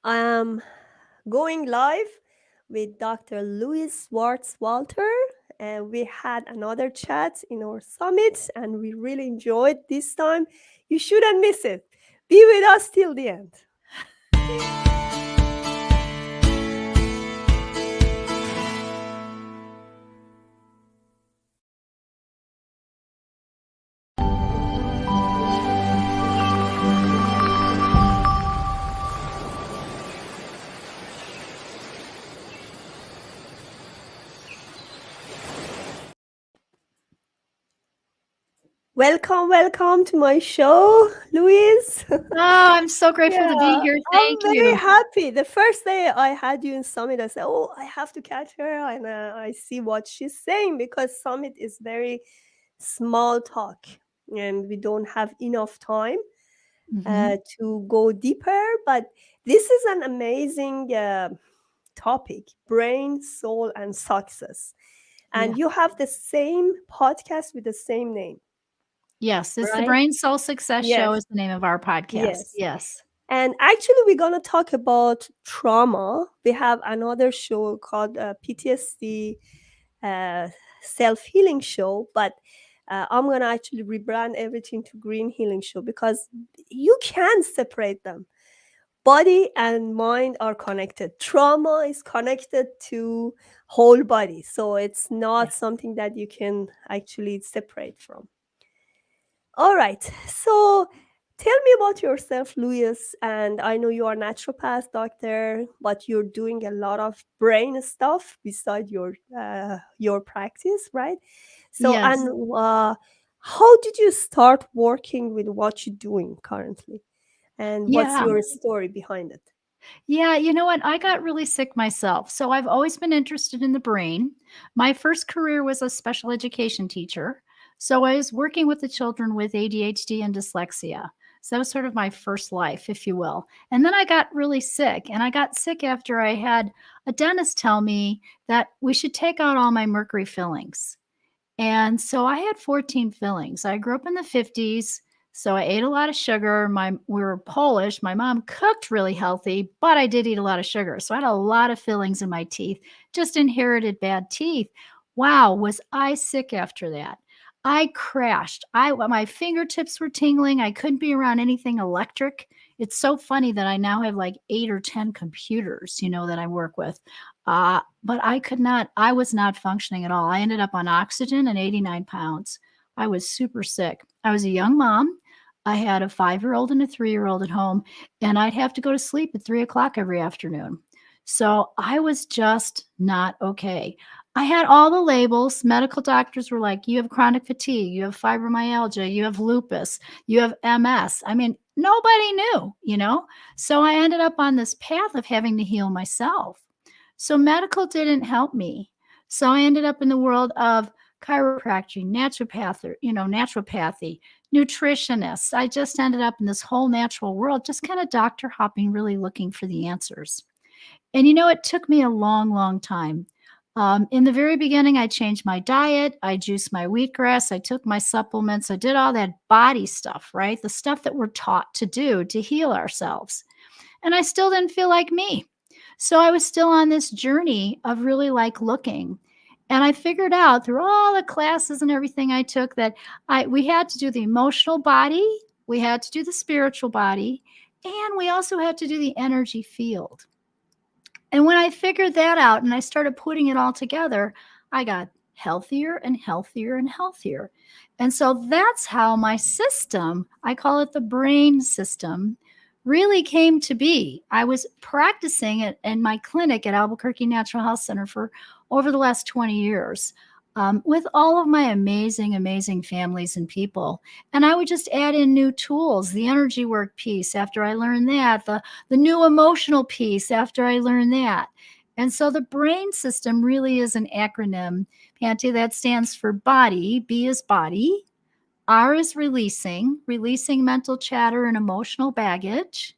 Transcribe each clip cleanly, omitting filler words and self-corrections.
I'm going live with Dr. Louise Swartswalter, and we had another chat in our summit, and we really enjoyed this time. You shouldn't miss it. Be with us till the end. Welcome, welcome to my show, Louise. Oh, I'm so grateful to be Yeah, here. I'm Thank very you. happy. The first day I had you in Summit, I said, "Oh, I have to catch her," and I see what she's saying because Summit is very small talk, and we don't have enough time Mhm. to go deeper. But this is an amazing topic: brain, soul, and success. Yeah. And you have the same podcast with the same name, Yes, it's the right? Brain Soul Success Show Yes, is the name of our podcast. yes. Yes. And actually, we're going to talk about trauma. We have another show called PTSD Self Healing Show, but I'm going to actually rebrand everything to Green Healing Show because you can separate them. Body and mind are connected. Trauma is connected to whole body. So it's Yeah. not something that you can actually separate from. All right. So tell me about yourself, Louis. And I know you are a naturopath doctor, but you're doing a lot of brain stuff beside your practice, right? So, Yes. and how did you start working with what you're doing currently? And what's Yeah. your story behind it? Yeah, you know what? I got really sick myself. So I've always been interested in the brain. My first career was a special education teacher. So I was working with the children with ADHD and dyslexia. So that was sort of my first life, if you will. And then I got really sick. And I got sick after I had a dentist tell me that we should take out all my mercury fillings. And so I had 14 fillings. I grew up in the 50s, so I ate a lot of sugar. We were Polish. My mom cooked really healthy, but I did eat a lot of sugar. So I had a lot of fillings in my teeth. Just inherited bad teeth. Wow, was I sick after that? I crashed. I My fingertips were tingling. I couldn't be around anything electric. It's so funny that I now have like 8 or 10 computers, that I work with. But I was not functioning at all. I ended up on oxygen and 89 pounds. I was super sick. I was a young mom. I had a 5-year-old and a 3-year-old at home, and I'd have to go to sleep at 3 o'clock every afternoon. So I was just not okay. I had all the labels. Medical doctors were like, you have chronic fatigue, you have fibromyalgia, you have lupus, you have MS. I mean, nobody knew. So I ended up on this path of having to heal myself. So medical didn't help me. So I ended up in the world of chiropractic, naturopathy, nutritionists. I just ended up in this whole natural world, just kind of doctor hopping, really looking for the answers. And it took me a long, long time. In the very beginning, I changed my diet. I juiced my wheatgrass. I took my supplements. I did all that body stuff, right? The stuff that we're taught to do to heal ourselves. And I still didn't feel like me. So I was still on this journey of really like looking. And I figured out through all the classes and everything I took that we had to do the emotional body, we had to do the spiritual body, and we also had to do the energy field. And when I figured that out and I started putting it all together, I got healthier and healthier and healthier. And so that's how my system, I call it the brain system, really came to be. I was practicing it in my clinic at Albuquerque Natural Health Center for over the last 20 years. With all of my amazing, amazing families and people. And I would just add in new tools, the energy work piece after I learned that, the new emotional piece after I learned that. And so the brain system really is an acronym, Panty, that stands for body. B is body. R is releasing mental chatter and emotional baggage.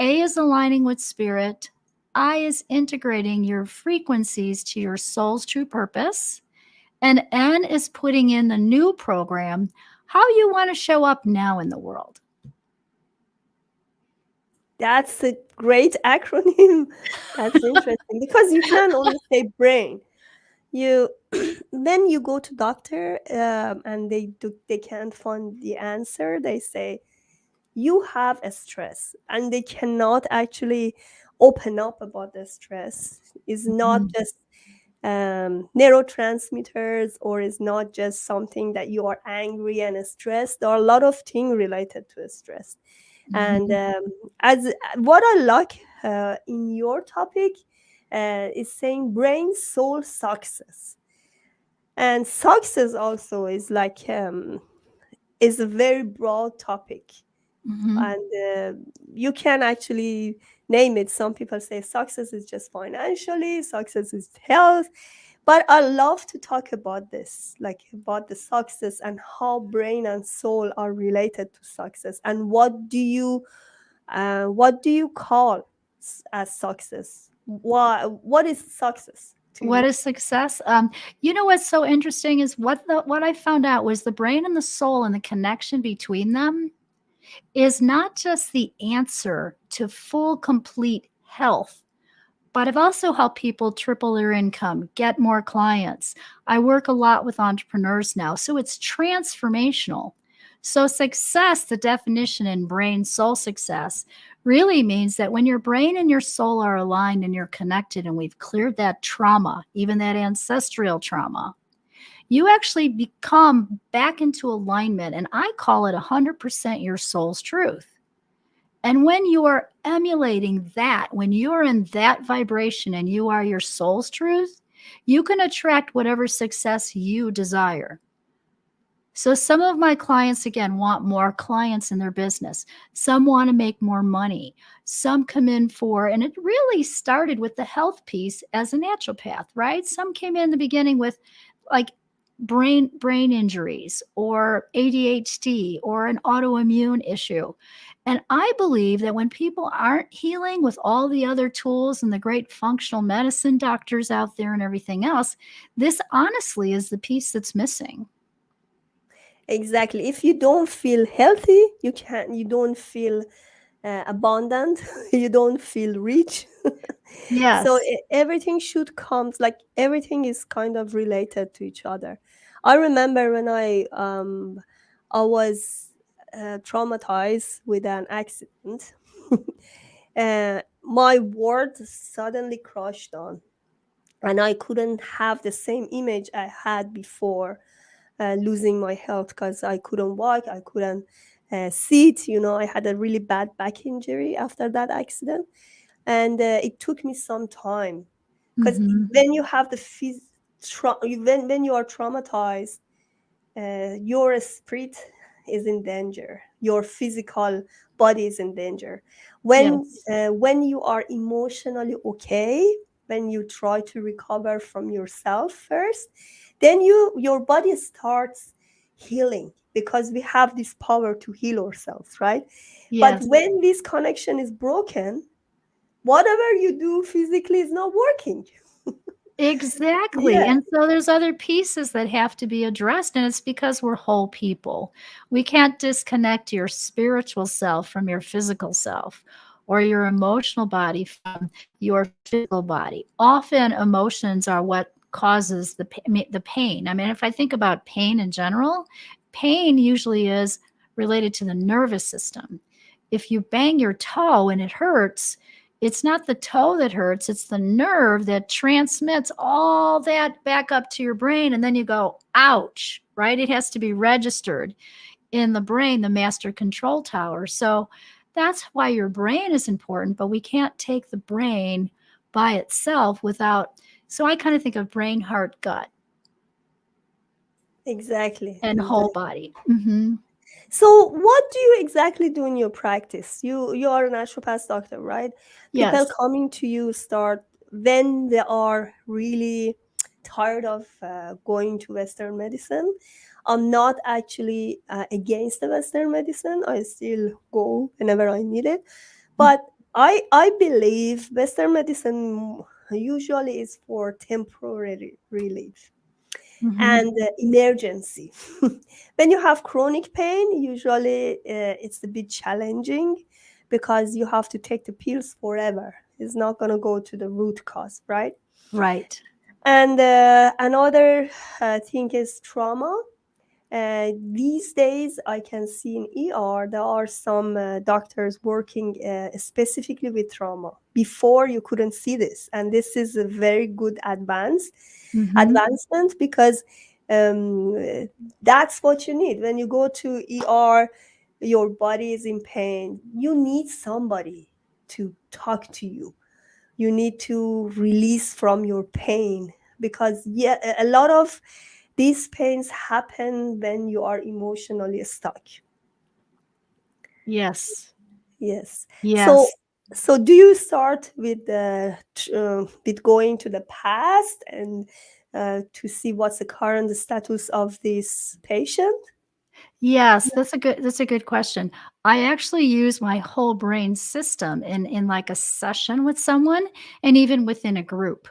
A is aligning with spirit. I is integrating your frequencies to your soul's true purpose. And N is putting in the new program, how you want to show up now in the world. That's a great acronym. That's interesting because you can only say brain. You then you go to doctor, and they can't find the answer. They say you have a stress, and they cannot actually open up about the stress. Is not Mhm. just neurotransmitters, or is not just something that you are angry and stressed. There are a lot of things related to stress. And Mhm. as what I like in your topic is saying brain, soul, success. And success also is like is a very broad topic, Mhm. and you can actually name it. Some people say success is just financially, success is health, but I love to talk about this, like about the success and how brain and soul are related to success, and what do you call as success? What is success to What you? is success? You know what's so interesting is what I found out was the brain and the soul and the connection between them is not just the answer to full, complete health, but I've also helped people triple their income, get more clients. I work a lot with entrepreneurs now, so it's transformational. So, success, the definition in brain soul success, really means that when your brain and your soul are aligned and you're connected, and we've cleared that trauma, even that ancestral trauma, you actually become back into alignment. And I call it 100% your soul's truth. And when you are emulating that, when you're in that vibration and you are your soul's truth, you can attract whatever success you desire. So, some of my clients, again, want more clients in their business. Some want to make more money. Some come in for, and it really started with the health piece as a naturopath, right? Some came in the beginning with like brain injuries or ADHD or an autoimmune issue. And I believe that when people aren't healing with all the other tools and the great functional medicine doctors out there and everything else, this honestly is the piece that's missing. Exactly. If you don't feel healthy, you don't feel abundant, you don't feel rich. So Yes. everything should come, like everything is kind of related to each other. I remember when I was traumatized with an accident. My world suddenly crashed down, and I couldn't have the same image I had before losing my health, because I couldn't walk, I couldn't sit. I had a really bad back injury after that accident, and it took me some time, because Mhm. when you have when you are traumatized, your spirit is in danger, your physical body is in danger. Yes. When you are emotionally okay, when you try to recover from yourself first, then your body starts healing, because we have this power to heal ourselves, right? But Yes. when this connection is broken, whatever you do physically is not working. Exactly. Yeah. And so there's other pieces that have to be addressed, and it's because we're whole people. We can't disconnect your spiritual self from your physical self or your emotional body from your physical body. Often emotions are what causes the pain. I mean, if I think about pain in general, pain usually is related to the nervous system. If you bang your toe and it hurts, it's not the toe that hurts, it's the nerve that transmits all that back up to your brain. And then you go, ouch, right? It has to be registered in the brain, the master control tower. So that's why your brain is important, but we can't take the brain by itself without. So I kind of think of brain, heart, gut, Exactly, and whole exactly. body. Hmm. So, what do you exactly do in your practice? You are a naturopath doctor, right? People Yes. coming to you start when they are really tired of going to Western medicine. I'm not actually against the Western medicine. I still go whenever I need it, but I believe Western medicine usually is for temporary relief Hmm. and emergency. When you have chronic pain, usually it's a bit challenging, because you have to take the pills forever. It's not going to go to the root cause, right? Right. And another thing is trauma. These days, I can see in ER there are some doctors working specifically with trauma. Before, you couldn't see this, and this is a very good Hmm. advancement, because that's what you need when you go to ER. Your body is in pain. You need somebody to talk to you. You need to release from your pain, because yeah, a lot of these pains happen when you are emotionally stuck. Yes. Yes. So Yes. do you start with with going to the past and to see what's the current status of this patient? Yes, that's a good question. I actually use my whole brain system in like a session with someone and even within a group.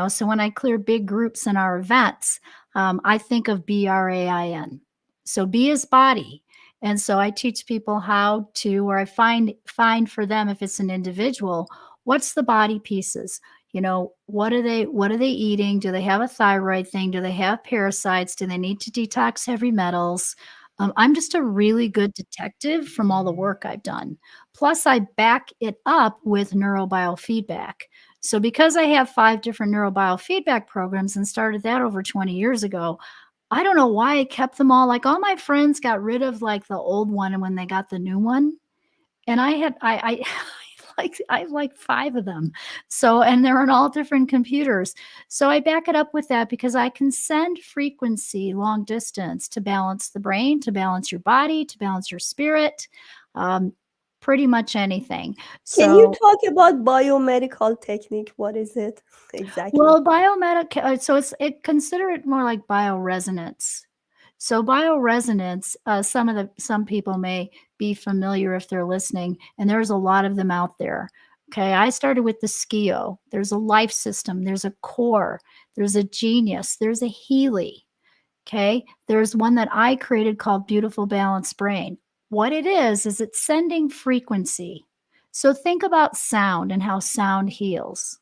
So when I clear big groups in our events, I think of BRAIN. So B is body. And so I teach people how to, or I find for them, if it's an individual, what's the body pieces? What are they eating? Do they have a thyroid thing? Do they have parasites? Do they need to detox heavy metals? I'm just a really good detective from all the work I've done. Plus, I back it up with neurobiofeedback. So, because I have 5 different neurobiofeedback programs and started that over 20 years ago, I don't know why I kept them all. Like, all my friends got rid of like the old one and when they got the new one. And I I have like 5 of them. So, and they're on all different computers. So I back it up with that because I can send frequency long distance to balance the brain, to balance your body, to balance your spirit, um, pretty much anything. Can you So, talk about biomedical technique? What is it exactly? well, biomedic so consider it more like bioresonance. So bioresonance, some people may be familiar if they're listening, and there's a lot of them out there. Okay, I started with the SKIO. There's a life system, there's a core, there's a genius, there's a Healy. Okay, there's one that I created called Beautiful Balanced Brain. What it is it's sending frequency. So think about sound and how sound heals.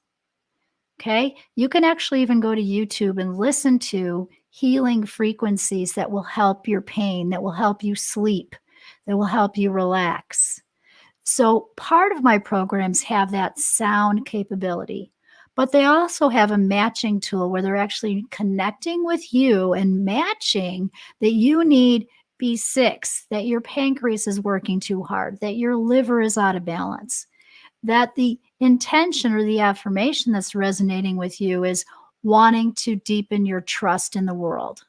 Okay. You can actually even go to YouTube and listen to healing frequencies that will help your pain, that will help you sleep, that will help you relax. So, part of my programs have that sound capability, but they also have a matching tool where they're actually connecting with you and matching that you need B6, that your pancreas is working too hard, that your liver is out of balance, that the intention or the affirmation that's resonating with you is wanting to deepen your trust in the world.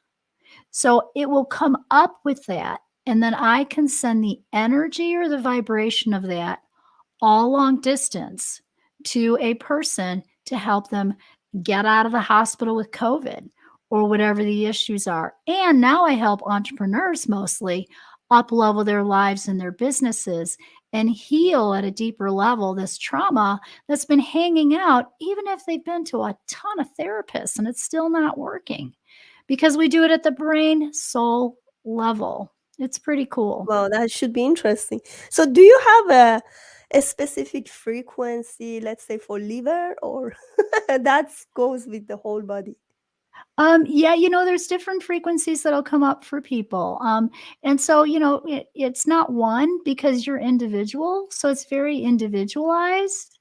So it will come up with that. And then I can send the energy or the vibration of that all long distance to a person to help them get out of the hospital with COVID or whatever the issues are. And now I help entrepreneurs mostly up level their lives and their businesses and heal at a deeper level this trauma that's been hanging out, even if they've been to a ton of therapists and it's still not working because we do it at the brain soul level. It's pretty cool. Well, that should be interesting. So, do you have a specific frequency, let's say for liver, or that goes with the whole body? Yeah, there's different frequencies that'll come up for people. And so, it's not one because you're individual. So it's very individualized.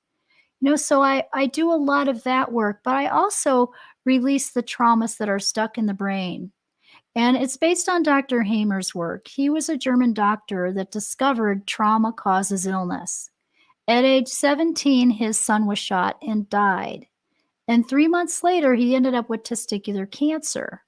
So I do a lot of that work, but I also release the traumas that are stuck in the brain. And it's based on Dr. Hamer's work. He was a German doctor that discovered trauma causes illness. At age 17, his son was shot and died. And 3 months later, he ended up with testicular cancer.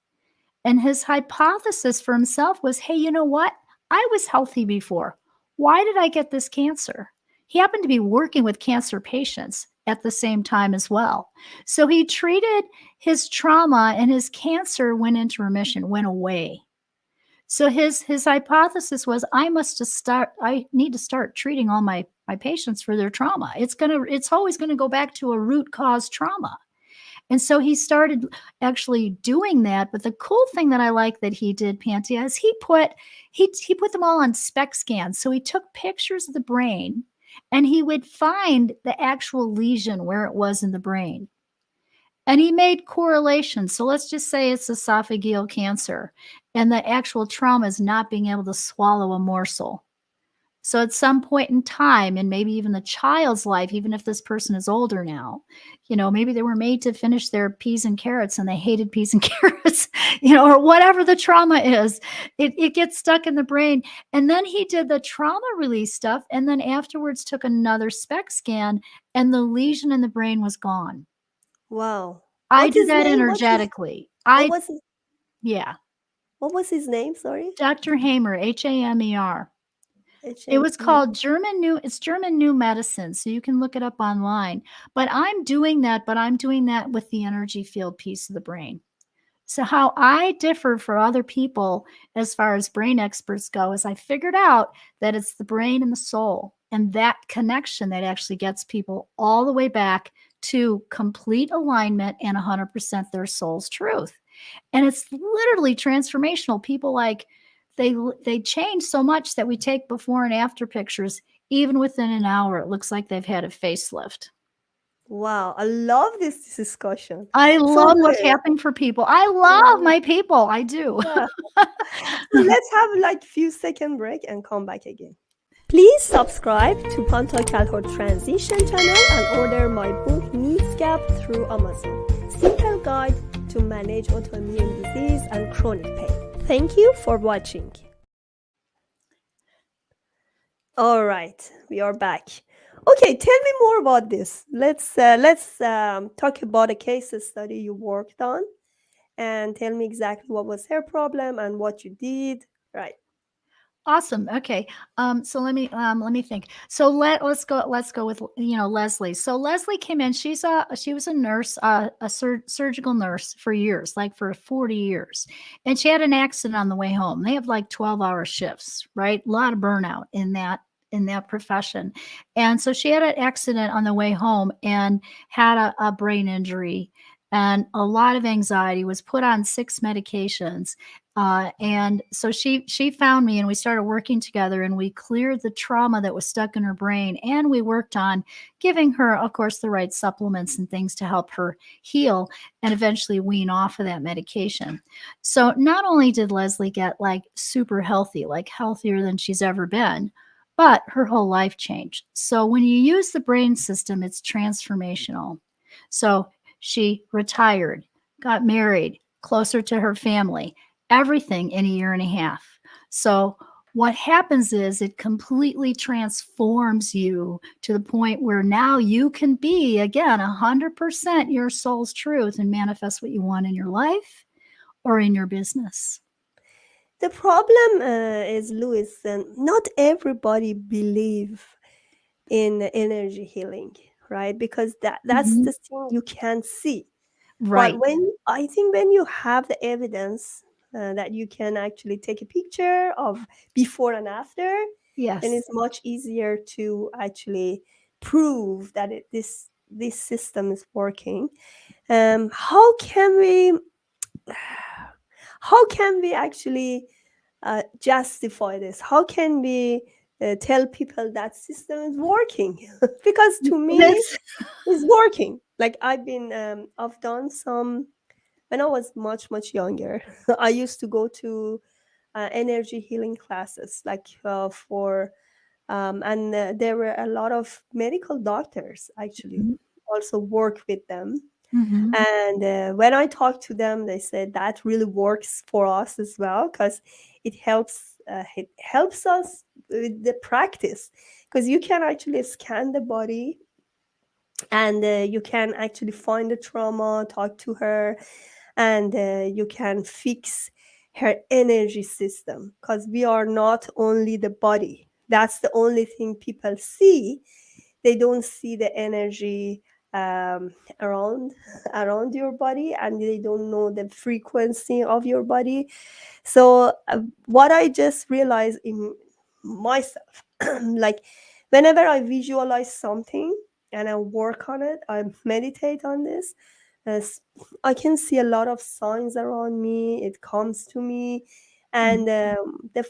And his hypothesis for himself was, hey, you know what? I was healthy before. Why did I get this cancer? He happened to be working with cancer patients at the same time as well. So he treated his trauma and his cancer went into remission, went away. So his hypothesis was I need to start treating all my patients for their trauma. It's always going to go back to a root cause trauma. And so he started actually doing that. But the cool thing that I like that he did, Pantia, is he put them all on SPECT scans. So he took pictures of the brain and he would find the actual lesion where it was in the brain. And he made correlations. So let's just say it's esophageal cancer, and the actual trauma is not being able to swallow a morsel. So at some point in time, and maybe even the child's life, even if this person is older now, maybe they were made to finish their peas and carrots and they hated peas and carrots, or whatever the trauma is, it gets stuck in the brain. And then he did the trauma release stuff, and then afterwards took another SPECT scan, and the lesion in the brain was gone. Wow. I What's do his that name? energetically. What was his, Yeah, what was his name? Sorry. Dr. Hamer, Hamer. It was HME. called it's German New Medicine, so you can look it up online. But I'm doing that with the energy field piece of the brain. So how I differ for other people as far as brain experts go is I figured out that it's the brain and the soul, and that connection that actually gets people all the way back to complete alignment and 100% their soul's truth. And it's literally transformational. People they change so much that we take before and after pictures. Even within an hour, it looks like they've had a facelift. Wow. I love this discussion. I So, love what's Louis, happening for people. I love yeah, my people. I do. yeah. So let's have like few-second break and come back again. Please subscribe to Panta Calhoun Transition channel and order my book Needs Gap through Amazon. Simple guide to manage autoimmune disease and chronic pain. Thank you for watching. All right, we are back. Okay, tell me more about this. Let's talk about a case study you worked on, and tell me exactly what was her problem and what you did. Right. Awesome. Okay. So let me think. So let's go with Leslie. So Leslie came in. She was a nurse, surgical nurse for years, like for 40 years, and she had an accident on the way home. They have like 12-hour shifts, right? A lot of burnout in that profession, and so she had an accident on the way home and had a brain injury and a lot of anxiety. Was put on 6 medications, and so she found me, and we started working together, and we cleared the trauma that was stuck in her brain, and we worked on giving her, of course, the right supplements and things to help her heal and eventually wean off of that medication. So not only did Leslie get like super healthy, like healthier than she's ever been, but her whole life changed. So when you use the brain system, it's transformational. So she retired, got married, closer to her family, everything in a year and a half. So what happens is it completely transforms you to the point where now you can be, again, 100% your soul's truth and manifest what you want in your life or in your business. The problem is, Louis, not everybody believe in energy healing, right? Because that's Mhm. the thing you can't see. But Right. when you have the evidence that you can actually take a picture of before and after, then Yes. it's much easier to actually prove that this system is working. How can we actually justify this? How can we tell people that system is working? Because to me, It's it's working. Like I've done some when I was much much younger. I used to go to energy healing classes, like for and there were a lot of medical doctors actually Mhm. also work with them. Mhm. And when I talked to them, they said that really works for us as well because it helps us with the practice, because you can actually scan the body and you can actually find the trauma, talk to her, and you can fix her energy system, because we are not only the body. That's the only thing people see. They don't see the energy um, around around your body, and they don't know the frequency of your body. So what I just realized in myself, like whenever I visualize something and I work on it, I meditate on this, as I can see a lot of signs around me. It comes to me, And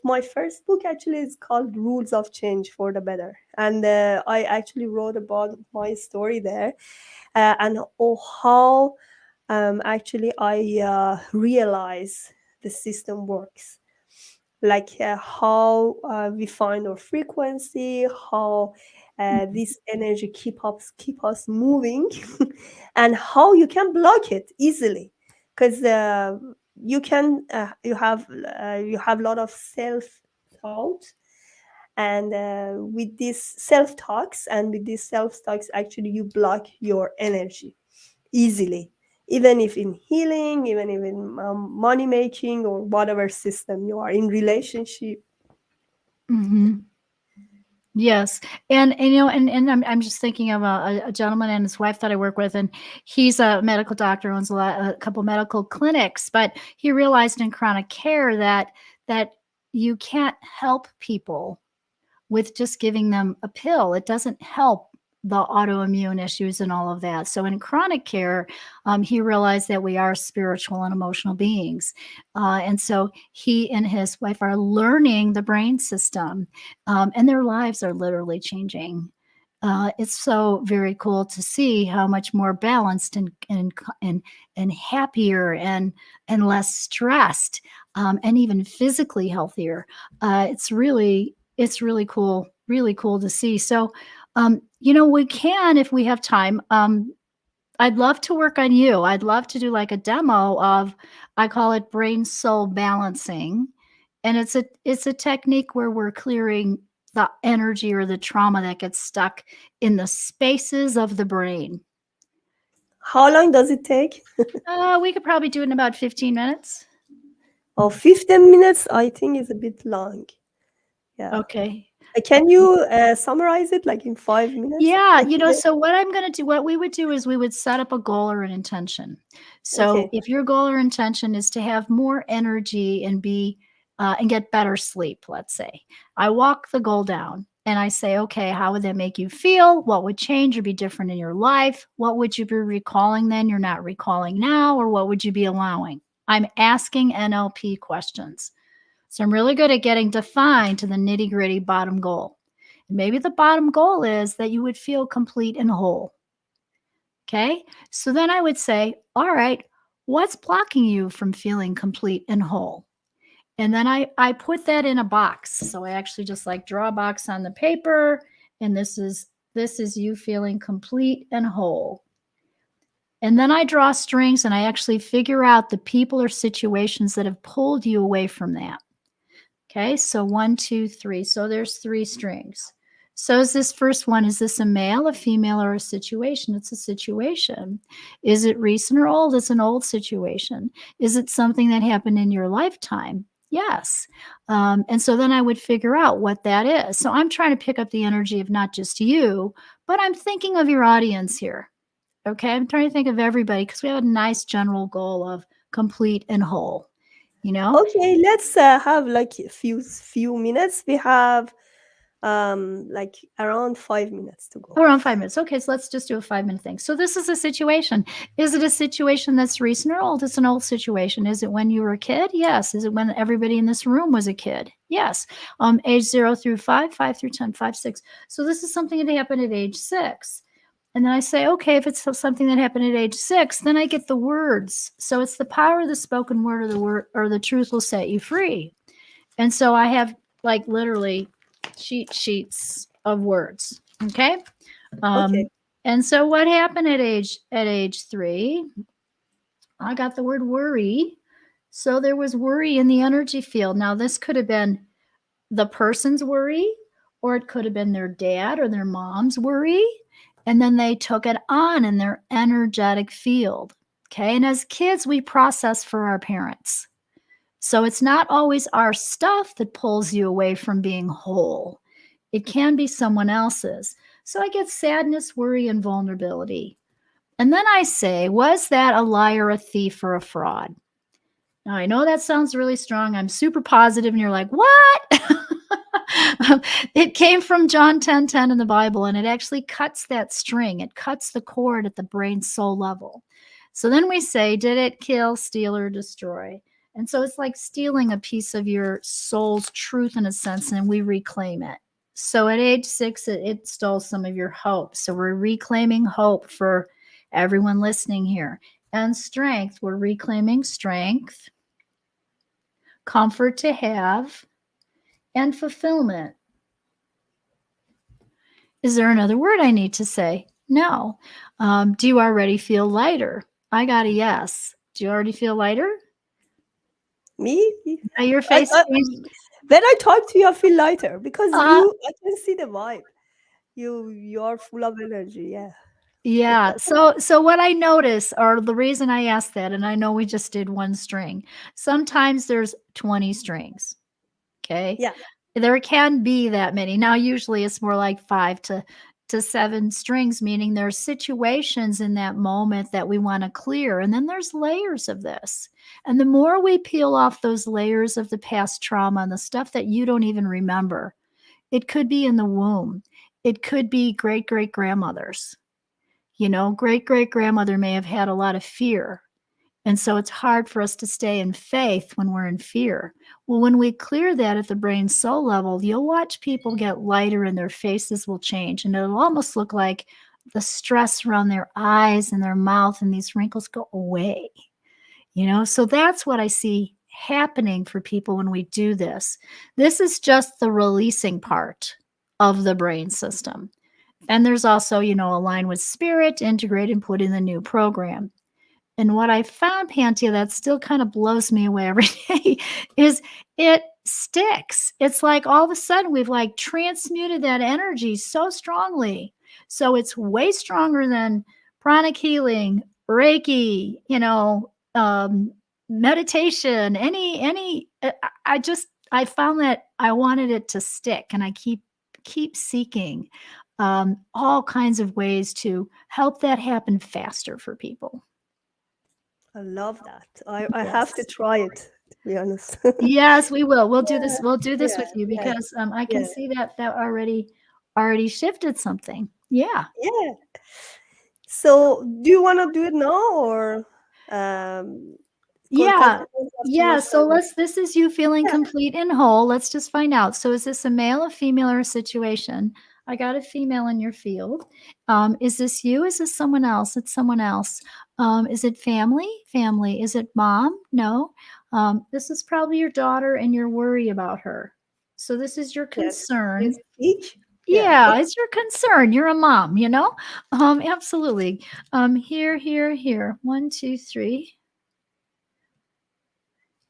my first book actually is called Rules of Change for the Better. And I actually wrote about my story there, and how actually I realize the system works, like how we find our frequency, how this energy keep us moving, and how you can block it easily, because you have a lot of self thought, and with these self talks and with these self talks, actually you block your energy easily, even if in healing, even if in money making, or whatever system you are in relationship. Mhm. Yes. And and I'm just thinking of a gentleman and his wife that I work with, and he's a medical doctor, owns a couple medical clinics, but he realized in chronic care that you can't help people with just giving them a pill. It doesn't help the autoimmune issues and all of that. So in chronic care, he realized that we are spiritual and emotional beings. And so he and his wife are learning the brain system, and their lives are literally changing. It's so very cool to see how much more balanced and happier and less stressed, and even physically healthier. It's really cool to see. So, we can, if we have time. I'd love to work on you. I'd love to do like a demo of, I call it brain soul balancing. And it's a technique where we're clearing the energy or the trauma that gets stuck in the spaces of the brain. How long does it take? We could probably do it in about 15 minutes. Oh, 15 minutes, I think, is a bit long. Yeah. Okay. Can you summarize it like in 5 minutes? Yeah, so what we would do is we would set up a goal or an intention. So Okay. if your goal or intention is to have more energy and and get better sleep, let's say, I walk the goal down and I say, okay, how would that make you feel? What would change or be different in your life? What would you be recalling then you're not recalling now? Or what would you be allowing? I'm asking NLP questions. So I'm really good at getting defined to the nitty gritty bottom goal. Maybe the bottom goal is that you would feel complete and whole. Okay. So then I would say, all right, what's blocking you from feeling complete and whole? And then I put that in a box. So I actually just like draw a box on the paper, and this is you feeling complete and whole. And then I draw strings and I actually figure out the people or situations that have pulled you away from that. Okay, so 1, 2, 3. So there's 3 strings. So is this first one, is this a male, a female, or a situation? It's a situation. Is it recent or old? It's an old situation. Is it something that happened in your lifetime? Yes. And so then I would figure out what that is. So I'm trying to pick up the energy of not just you, but I'm thinking of your audience here. Okay, I'm trying to think of everybody because we have a nice general goal of complete and whole, you know? Okay, let's have like a few minutes. We have like around 5 minutes to go. Around 5 minutes. Okay, so let's just do a 5-minute thing. So this is a situation. Is it a situation that's recent or old? It's an old situation. Is it when you were a kid? Yes. Is it when everybody in this room was a kid? Yes. Age 0 through 5, 5 through 10, 5, 6. So this is something that happened at age 6. And then I say, okay, if it's something that happened at age 6, then I get the words. So it's the power of the spoken word, or the truth will set you free. And so I have like literally sheets of words. Okay. Okay. And so what happened at age 3? I got the word worry. So there was worry in the energy field. Now this could have been the person's worry, or it could have been their dad or their mom's worry. And then they took it on in their energetic field. Okay. And as kids, we process for our parents. So it's not always our stuff that pulls you away from being whole. It can be someone else's. So I get sadness, worry, and vulnerability. And then I say, was that a liar, a thief, or a fraud? Now, I know that sounds really strong. I'm super positive, and you're like, what? It came from John 10:10 in the Bible, and it actually cuts that string. It cuts the cord at the brain soul level. So then we say, did it kill, steal, or destroy? And so it's like stealing a piece of your soul's truth in a sense, and we reclaim it. So at age 6, it stole some of your hope. So we're reclaiming hope for everyone listening here. And strength, we're reclaiming strength, comfort to have, and fulfillment. Is there another word I need to say? No. Do you already feel lighter? I got a yes. Do you already feel lighter? Me? Now your I, face I, changed. when I talk to you, I feel lighter because Uh, I can see the vibe. You're full of energy. Yeah. yeah. So what I notice, or the reason I asked that, and I know we just did one string. Sometimes there's 20 strings. Okay. Yeah. There can be that many. Now, usually it's more like 5 to 7 strings, meaning there's situations in that moment that we want to clear. And then there's layers of this. And the more we peel off those layers of the past trauma and the stuff that you don't even remember, it could be in the womb. It could be great great grandmothers. Great great grandmother may have had a lot of fear. And so it's hard for us to stay in faith when we're in fear. Well, when we clear that at the brain soul level, you'll watch people get lighter and their faces will change. And it'll almost look like the stress around their eyes and their mouth and these wrinkles go away. So that's what I see happening for people when we do this. This is just the releasing part of the brain system. And there's also, align with spirit, integrate, and put in the new program. And what I found, Pantia, that still kind of blows me away every day is it sticks. It's like all of a sudden we've like transmuted that energy so strongly. So it's way stronger than pranic healing, Reiki, meditation, I found that I wanted it to stick, and I keep seeking all kinds of ways to help that happen faster for people. I love that. I have to Yes. try it, to be honest. Yes, we will. We'll do Yeah. this. We'll do this Yeah. with you Yeah. because I can Yeah. see that already shifted something. Yeah. Yeah. So, do you want to do it now or um, couple Yeah. minutes Yeah. afterwards? So this is you feeling Yeah. complete and whole. Let's just find out. So is this a male, a female, or a situation? I got a female in your field. Is this you? Is this someone else? It's someone else. Is it family? Family. Is it mom? No. This is probably your daughter and your worry about her. So this is your Yes. Yes. concern. Each. Yeah. Yeah, it's your concern. You're a mom. Absolutely. Here. 1, 2, 3.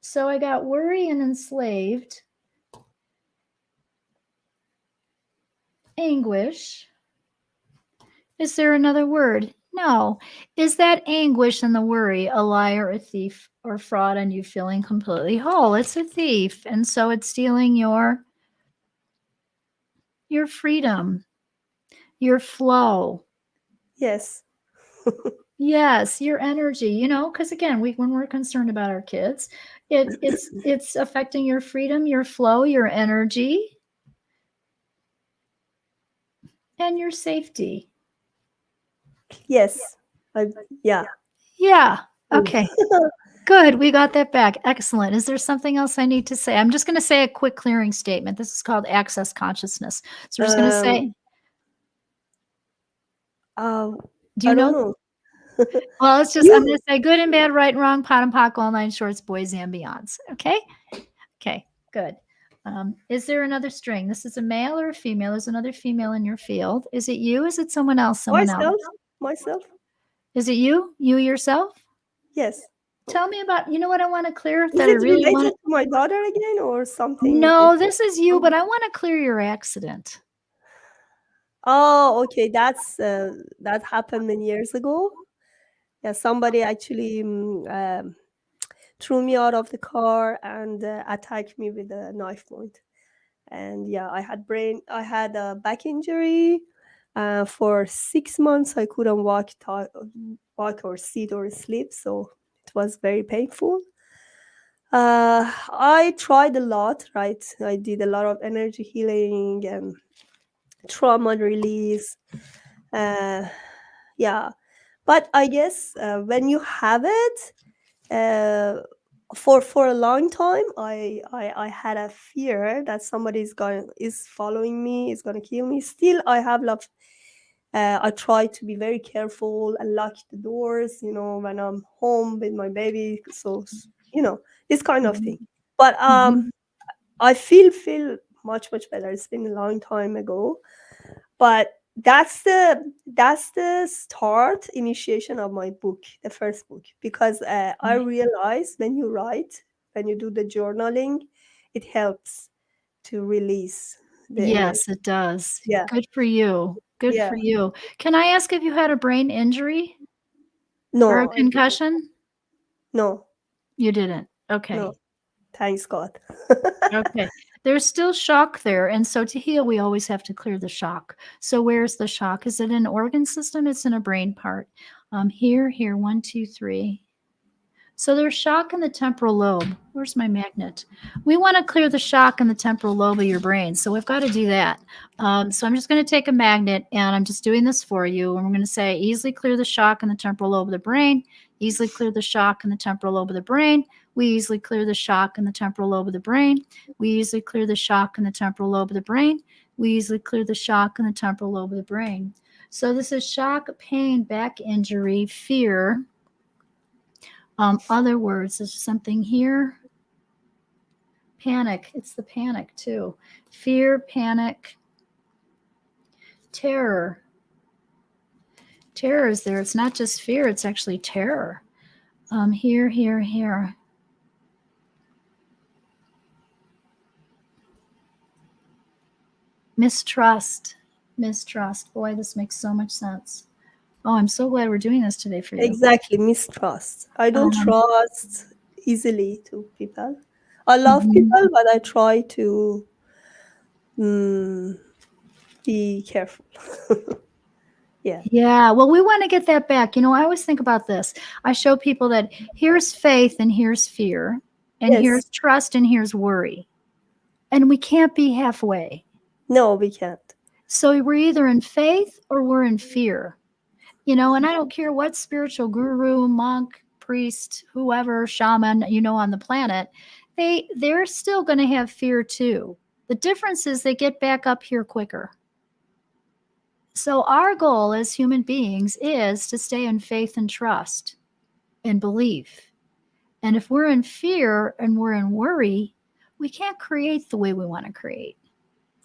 So I got worry and enslaved, anguish. Is there another word? No. Is that anguish and the worry a liar, a thief, or fraud, and you feeling completely whole? It's a thief. And so it's stealing your freedom, your flow. Yes. Yes, your energy, because again, when we're concerned about our kids, it's affecting your freedom, your flow, your energy, and your safety. Yes. I. Yeah. Yeah. Good. Okay. Good. We got that back. Excellent. Is there something else I need to say? I'm just going to say a quick clearing statement. This is called access consciousness. So we're just going to Um. say, Uh, do I you don't know? know. Well, I'm going You. to say good and bad, right and wrong, pot and pock, all nine shorts, boys and beyonds. Okay. Okay. Good. Is there another string? This is a male or a female? There's another female in your field. Is it you? Is it someone else? Someone else? Myself. Myself. Is it you? You yourself? Yes. Tell me about, what I want to clear Is that I it really related want to my daughter again or something No, different? this is you, but I want to clear your accident. Oh, okay. That happened many years ago. Yeah, somebody actually threw me out of the car and attacked me with a knife point. And yeah, I had a back injury. For 6 months, I couldn't walk or sit or sleep, so it was very painful. I tried a lot, right? I did a lot of energy healing and trauma release. Uh, yeah, but I guess when you have it, uh, For a long time, I had a fear that somebody is following me, is gonna kill me. Still, I have love. I try to be very careful and lock the doors, when I'm home with my baby. So, this kind of thing. But Mhm. I feel much better. It's been a long time ago, but that's the start initiation of my book, the first book, because I Okay. realized when you write, when you do the journaling, it helps to release the energy. Yes, it does. Yeah, Good for you. Good yeah. for you. Can I ask if you had a brain injury or a No, I didn't. concussion? No, You didn't. no. Okay. Thanks God. Okay. There's still shock there. And so to heal, we always have to clear the shock. So where's the shock? Is it an organ system? It's in a brain part. Here, 1, 2, 3. So there's shock in the temporal lobe. Where's my magnet? We want to clear the shock in the temporal lobe of your brain. So we've got to do that. So I'm just going to take a magnet and I'm just doing this for you. And we're going to say easily clear the shock in the temporal lobe of the brain, easily clear the shock in the temporal lobe of the brain. We easily clear the shock in the temporal lobe of the brain. We easily clear the shock in the temporal lobe of the brain. We easily clear the shock in the temporal lobe of the brain. So this is shock, pain, back injury, fear. Other words, there's something here. Panic. It's the panic too. Fear, panic, terror. Terror is there. It's not just fear, it's actually terror. Here. Mistrust. Mistrust. Boy, this makes so much sense. Oh, I'm so glad we're doing this today for you. Exactly, mistrust. I don't Um, trust easily to people. I love mhm. people, but I try to mm, be careful. Yeah. Yeah, well, we want to get that back. I always think about this. I show people that here's faith and here's fear, and Yes. here's trust and here's worry. And we can't be halfway. No, we can't. So we're either in faith or we're in fear. And I don't care what spiritual guru, monk, priest, whoever, shaman, on the planet, they're still going to have fear too. The difference is they get back up here quicker. So our goal as human beings is to stay in faith and trust and belief. And if we're in fear and we're in worry, we can't create the way we want to create.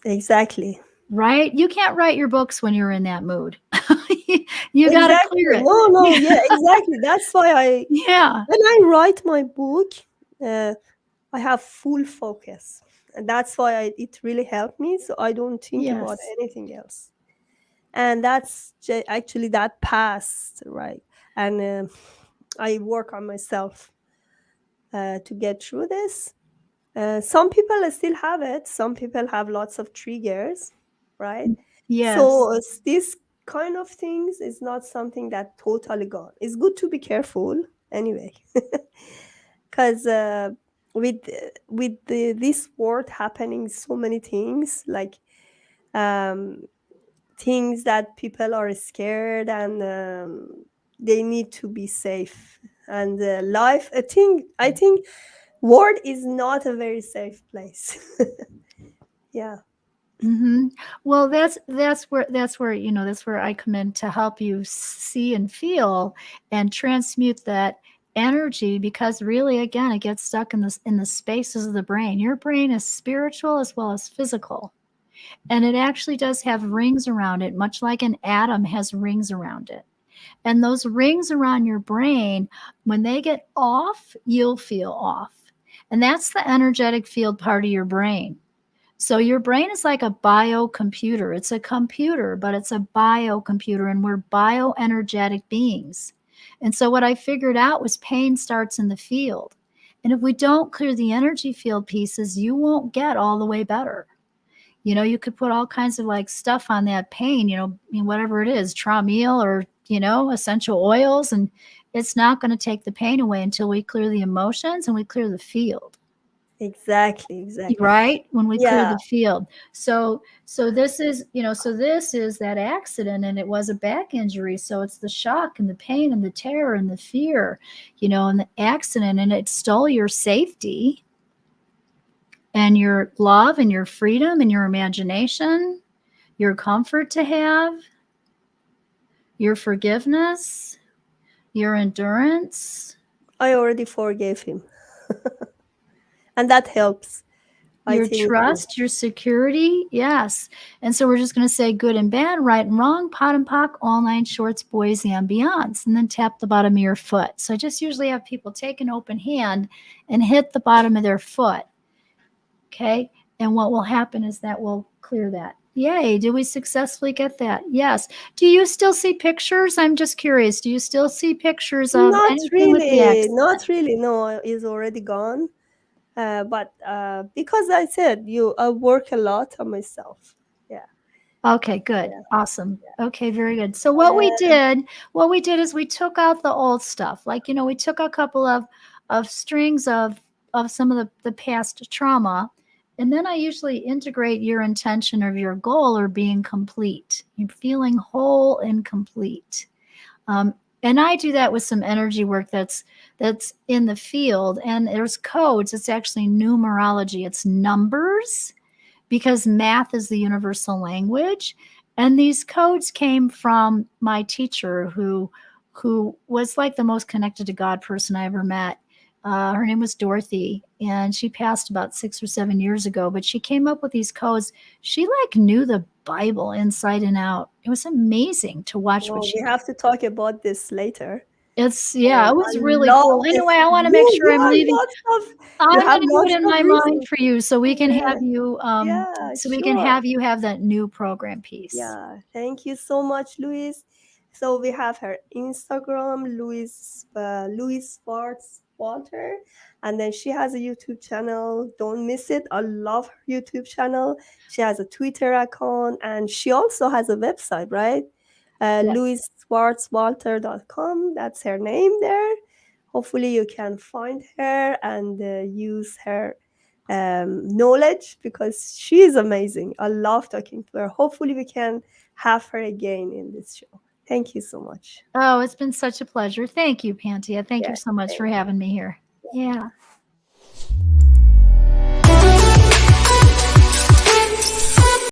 Exactly. Right? You can't write your books when you're in that mood. You got to Exactly. clear it. No, no, yeah, exactly. That's why Yeah. when I write my book, uh, I have full focus. And that's why it really helped me. So I don't think about Yes. anything else. And that's actually that passed, right? And I work on myself to get through this. Some people still have it. Some people have lots of triggers, right? Yes. So this kind of things is not something that totally gone. It's good to be careful anyway, because with this world happening, so many things like um, things that people are scared and they need to be safe. And life, I think world is not a very safe place. Yeah. Hmm. Well, that's where I come in to help you see and feel and transmute that energy, because really, again, it gets stuck in the spaces of the brain. Your brain is spiritual as well as physical, and it actually does have rings around it, much like an atom has rings around it. And those rings around your brain, when they get off, you'll feel off. And that's the energetic field part of your brain. So your brain is like a biocomputer. It's a computer, but it's a biocomputer, and we're bioenergetic beings. And so what I figured out was pain starts in the field. And if we don't clear the energy field pieces, you won't get all the way better. You could put all kinds of like stuff on that pain, whatever it is, Traumeel or, essential oils, and it's not going to take the pain away until we clear the emotions and we clear the field. Exactly, exactly. right? When we clear Yeah, the field. So this is, so this is that accident, and it was a back injury. So it's the shock and the pain and the terror and the fear, and the accident, and it stole your safety and your love and your freedom and your imagination, your comfort to have, your forgiveness, your endurance, I already forgave him, and that helps. I your think. trust, your security. Yes. And so we're just going to say good and bad, right and wrong, pot and pock, all nine shorts, boys and beyonds, and then tap the bottom of your foot. So I just usually have people take an open hand and hit the bottom of their foot. Okay. And what will happen is that will clear that. Yay. Did we successfully get that? Yes. Do you still see pictures? I'm just curious. Do you still see pictures of Not anything with the really, accident? not really. No, he's already gone. But because I said I work a lot on myself. Yeah, Okay, good. yeah. Awesome. Okay, very good. So Uh, what we did is we took out the old stuff. Like, we took a couple of strings of some of the past trauma. And then I usually integrate your intention of your goal or being complete. You're feeling whole and complete. Um, and I do that with some energy work that's in the field. And there's codes. It's actually numerology. It's numbers because math is the universal language. And these codes came from my teacher who was like the most connected to God person I ever met. Her name was Dorothy, and she passed about 6 or 7 years ago, but she came up with these codes. She like knew the Bible inside and out. It was amazing to watch what well, she we could. have to talk about this later. Yeah, it I was really love cool. this. Anyway, I want to make You sure I'm leaving. you I'm have gonna do it lots in of my mind reasons. for you so we can Yeah, have you yeah, so we can sure. have you have that new program piece. Yeah, thank you so much, Louise. So we have her Instagram, Louise Swartswalter, and then she has a YouTube channel. Don't miss it. I love her YouTube channel. She has a Twitter account, and she also has a website, right? Yes. LouiseSwartswalter.com. That's her name there. Hopefully, you can find her and use her knowledge because she is amazing. I love talking to her. Hopefully, we can have her again in this show. Thank you so much. Oh, it's been such a pleasure. Thank you, Pantia. Thank you Yeah, so much thank for having me here. you. Yeah.